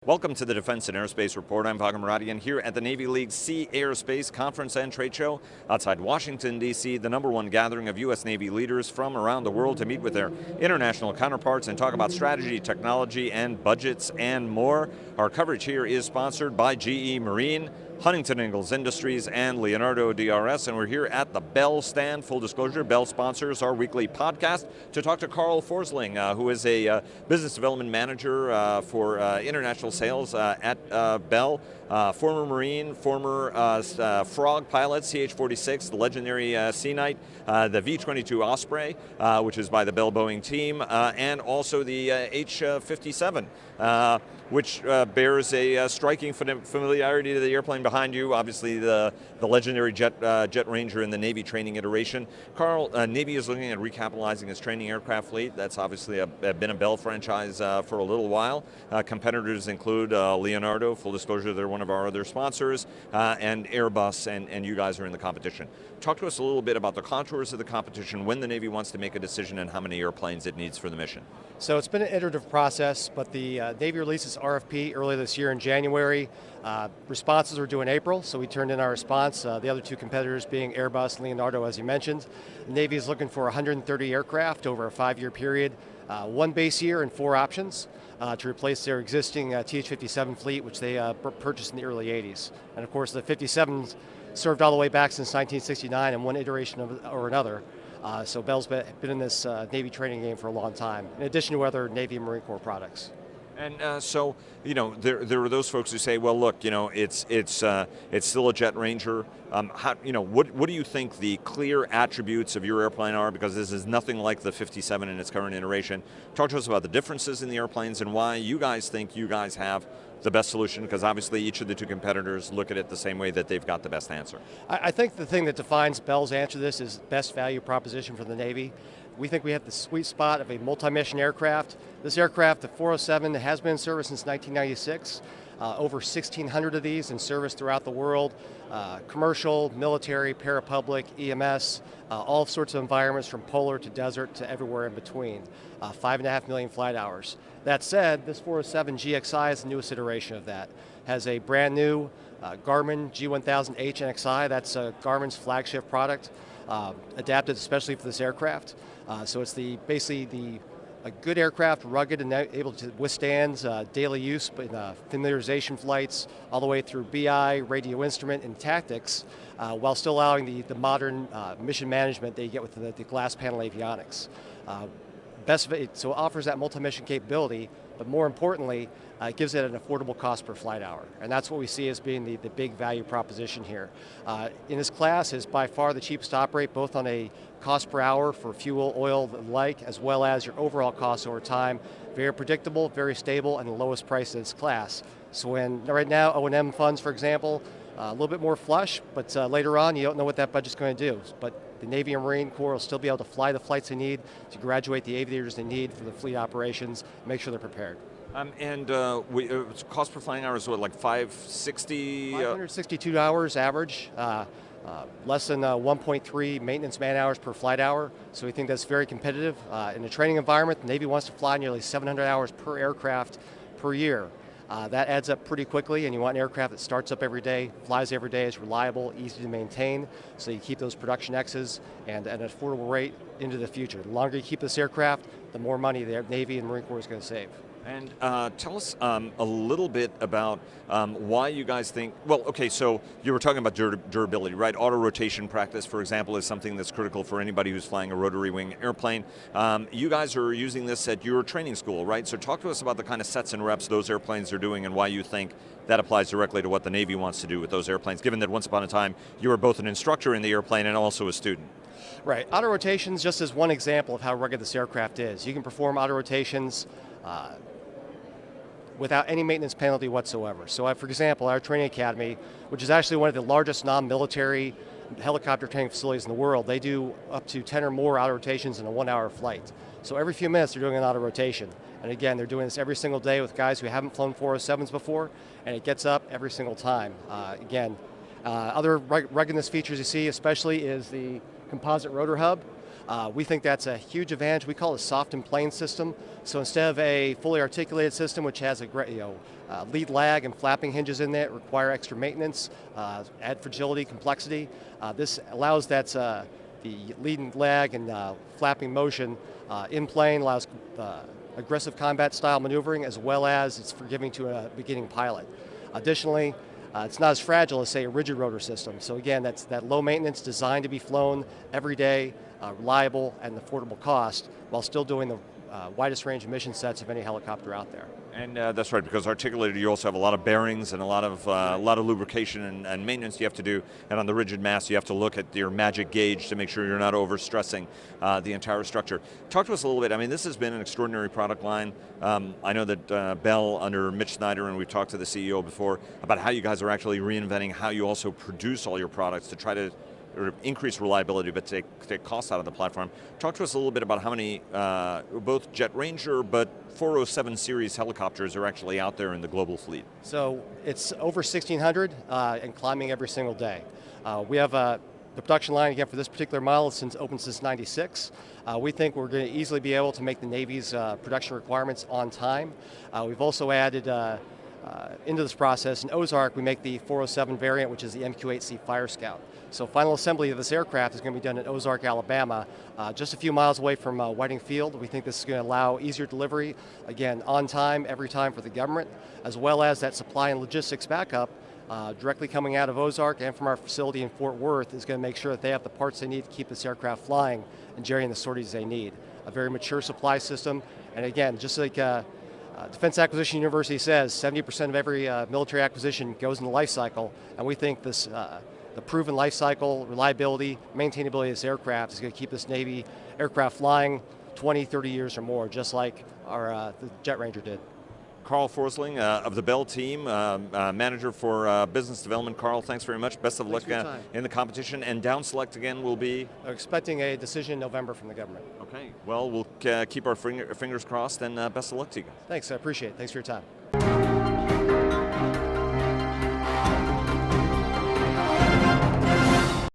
Welcome to the Defense and Aerospace Report. I'm Vago Muradian here at the Navy League Sea Airspace Conference and Trade Show outside Washington, D.C., the #1 gathering of U.S. Navy leaders from around the world to meet with their international counterparts and talk about strategy, technology, and budgets and more. Our coverage here is sponsored by GE Marine, Huntington Ingalls Industries, and Leonardo DRS, and we're here at the Bell stand. Full disclosure, Bell sponsors our weekly podcast to talk to Carl Forsling, who is a business development manager for international sales at Bell, former Marine, former Frog pilot, CH-46, the legendary Sea Knight, the V-22 Osprey, which is by the Bell Boeing team, and also the H-57. Which bears a striking familiarity to the airplane behind you, obviously the legendary Jet Ranger in the Navy training iteration. Carl, Navy is looking at recapitalizing its training aircraft fleet. That's obviously been a Bell franchise for a little while. Competitors include Leonardo, full disclosure, they're one of our other sponsors, and Airbus, and you guys are in the competition. Talk to us a little bit about the contours of the competition, when the Navy wants to make a decision, and how many airplanes it needs for the mission. So it's been an iterative process, but the Navy released its RFP earlier this year in January. Responses were due in April, so we turned in our response. The other two competitors being Airbus and Leonardo, as you mentioned. The Navy is looking for 130 aircraft over a 5-year period, 1 base year and 4 options to replace their existing TH-57 fleet, which they purchased in the early 80s. And of course, the 57s served all the way back since 1969 in one iteration or another. So Bell's been in this Navy training game for a long time, in addition to other Navy and Marine Corps products. And so, you know, there are those folks who say, well, look, you know, it's still a Jet Ranger. What do you think the clear attributes of your airplane are? Because this is nothing like the 57 in its current iteration. Talk to us about the differences in the airplanes and why you guys think you guys have the best solution, because obviously each of the two competitors look at it the same way, that they've got the best answer. I think the thing that defines Bell's answer to this is best value proposition for the Navy. We think we have the sweet spot of a multi-mission aircraft. This aircraft, the 407, has been in service since 1996. Over 1,600 of these in service throughout the world. Commercial, military, parapublic, EMS, all sorts of environments from polar to desert to everywhere in between. 5.5 million flight hours. That said, this 407 GXI is the newest iteration of that. Has a brand new Garmin G1000H NXI. That's Garmin's flagship product, adapted especially for this aircraft. So it's basically a good aircraft, rugged and able to withstand daily use in familiarization flights, all the way through BI, radio instrument, and tactics, while still allowing the modern mission management that you get with the glass panel avionics. So it offers that multi-mission capability, but more importantly, it gives it an affordable cost per flight hour. And that's what we see as being the big value proposition here. In this class is by far the cheapest to operate, both on a cost per hour for fuel, oil, the like, as well as your overall cost over time. Very predictable, very stable, and the lowest price in its class. So right now, O&M funds, for example, a little bit more flush, but later on, you don't know what that budget's going to do. But the Navy and Marine Corps will still be able to fly the flights they need, to graduate the aviators they need for the fleet operations, make sure they're prepared. Cost per flying hour is what, like 560? 562 hours average, less than 1.3 maintenance man hours per flight hour. So we think that's very competitive. In a training environment, the Navy wants to fly nearly 700 hours per aircraft per year. That adds up pretty quickly, and you want an aircraft that starts up every day, flies every day, is reliable, easy to maintain, so you keep those production X's and at an affordable rate into the future. The longer you keep this aircraft, the more money the Navy and Marine Corps is going to save. And tell us a little bit about why you guys think, well, okay, so you were talking about durability, right? Auto-rotation practice, for example, is something that's critical for anybody who's flying a rotary wing airplane. You guys are using this at your training school, right? So talk to us about the kind of sets and reps those airplanes are doing and why you think that applies directly to what the Navy wants to do with those airplanes, given that once upon a time you were both an instructor in the airplane and also a student. Right, auto-rotations just as one example of how rugged this aircraft is. You can perform auto-rotations without any maintenance penalty whatsoever. So for example, our training academy, which is actually one of the largest non-military helicopter training facilities in the world, they do up to 10 or more auto rotations in a 1-hour flight. So every few minutes they're doing an auto rotation. And again, they're doing this every single day with guys who haven't flown 407s before, and it gets up every single time. Other ruggedness features you see especially is the composite rotor hub. We think that's a huge advantage. We call it a soft and plain system. So instead of a fully articulated system, which has a great, lead lag and flapping hinges in it, require extra maintenance, add fragility, complexity. This allows that the lead and lag and flapping motion in plane, allows aggressive combat style maneuvering, as well as it's forgiving to a beginning pilot. Additionally, it's not as fragile as, say, a rigid rotor system. So again, that's that low maintenance, designed to be flown every day, reliable and affordable cost, while still doing the widest range of mission sets of any helicopter out there. And that's right, because articulated, you also have a lot of bearings and a lot of lubrication and maintenance you have to do. And on the rigid mast, you have to look at your magic gauge to make sure you're not overstressing the entire structure. Talk to us a little bit. I mean, this has been an extraordinary product line. I know that Bell, under Mitch Snyder, and we've talked to the CEO before about how you guys are actually reinventing how you also produce all your products to try to increase reliability, but take costs out of the platform. Talk to us a little bit about how many, both Jet Ranger, but 407 series helicopters are actually out there in the global fleet. So it's over 1,600 and climbing every single day. We have the production line, again, for this particular model open since '96. We think we're going to easily be able to make the Navy's production requirements on time. We've also added into this process, in Ozark, we make the 407 variant, which is the MQ-8C Fire Scout. So final assembly of this aircraft is going to be done in Ozark, Alabama, just a few miles away from Whiting Field. We think this is going to allow easier delivery, again, on time, every time for the government, as well as that supply and logistics backup directly coming out of Ozark and from our facility in Fort Worth is going to make sure that they have the parts they need to keep this aircraft flying and generating the sorties they need. A very mature supply system, and again, just like Defense Acquisition University says, 70% of every military acquisition goes in the life cycle, and we think this, the proven life cycle, reliability, maintainability of this aircraft is going to keep this Navy aircraft flying 20, 30 years or more, just like our the Jet Ranger did. Carl Forsling of the Bell team, manager for business development. Carl, thanks very much. Best of luck in the competition. And down select again will be? We're expecting a decision in November from the government. Okay, well, we'll keep our fingers crossed, and best of luck to you guys. Thanks, I appreciate it. Thanks for your time.